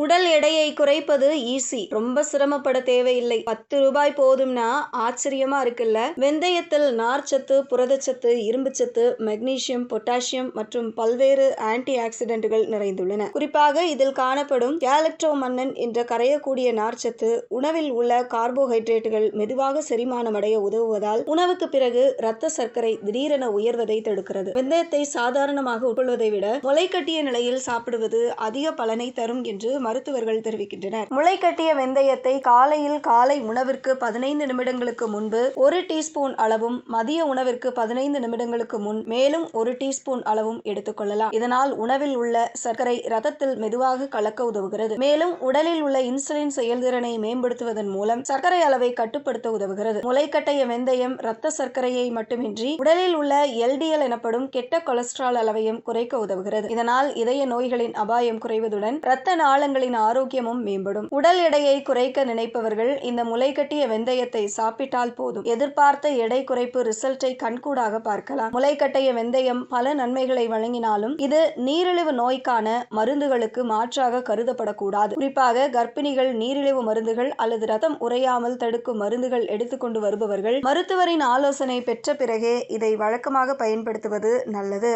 உடல் எடையை குறைப்பது ஈஸி, ரொம்ப சிரமப்பட தேவையில்லை. 10 ரூபாய் போதும்னா ஆச்சரியமா இருக்குல்ல. வெந்தயத்தில் நார்ச்சத்து, புரதச்சத்து, இரும்புச்சத்து, மெக்னீசியம், பொட்டாசியம் மற்றும் பல்வேறு ஆன்டி ஆக்சிடென்ட்கள் நிறைந்துள்ளன. குறிப்பாக இதில் காணப்படும் கேலக்டோமன்னன் என்ற கரையக்கூடிய நார்ச்சத்து உணவில் உள்ள கார்போஹைட்ரேட்டுகள் மெதுவாக செரிமானமடைய உதவுவதால் உணவுக்கு பிறகு இரத்த சர்க்கரை திடீரென உயர்வதை தடுக்கிறது. வெந்தயத்தை சாதாரணமாக உட்கொள்வதை விட முளைக்கட்டிய நிலையில் சாப்பிடுவது அதிக பலனை தரும் என்று மருத்துவர்கள் தெரிவிக்கின்றனர். முளைக்கட்டிய வெந்தயத்தை காலையில் காலை உணவிற்கு 15 நிமிடங்களுக்கு முன்பு 1 டீஸ்பூன் அளவும், மதிய உணவிற்கு 15 நிமிடங்களுக்கு முன் மேலும் 1 டீஸ்பூன் அளவும் எடுத்துக்கொள்ளலாம். இதனால் உணவில் உள்ள சர்க்கரை இரத்தத்தில் மெதுவாக கலக்க உதவுகிறது. மேலும் உடலில் உள்ள இன்சுலின் செயல்திறனை மேம்படுத்துவதன் மூலம் சர்க்கரை அளவை கட்டுப்படுத்த உதவுகிறது. முளைக்கட்டிய வெந்தயம் இரத்த சர்க்கரையை மட்டுமின்றி உடலில் உள்ள LDL எனப்படும் கெட்ட கொலஸ்ட்ரால் அளவையும் குறைக்க உதவுகிறது. இதனால் இதய நோய்களின் அபாயம் குறைவதுடன் இரத்த நாளங்களின் ஆரோக்கியமும் மேம்படும். உடல் எடையை குறைக்க நினைப்பவர்கள் இந்த முளைக்கட்டிய வெந்தயத்தை சாப்பிட்டால் போதும், எதிர்பார்த்த எடை குறைப்பு ரிசல்ட்டை கண்கூடாக பார்க்கலாம். முளைக்கட்டிய வெந்தயம் பல நன்மைகளை வழங்கினாலும் இது நீரிழிவு நோய்க்கான மருந்துகளுக்கு மாற்றாக கருதப்படக்கூடாது. குறிப்பாக கர்ப்பிணிகள், நீரிழிவு மருந்துகள் அல்லது ரத்தம் உறையாமல் தடுக்கும் மருந்துகள் எடுத்துக்கொண்டு வருபவர்கள் மருத்துவரின் ஆலோசனை பெற்ற பிறகே இதை வழக்கமாக பயன்படுத்துவது நல்லது.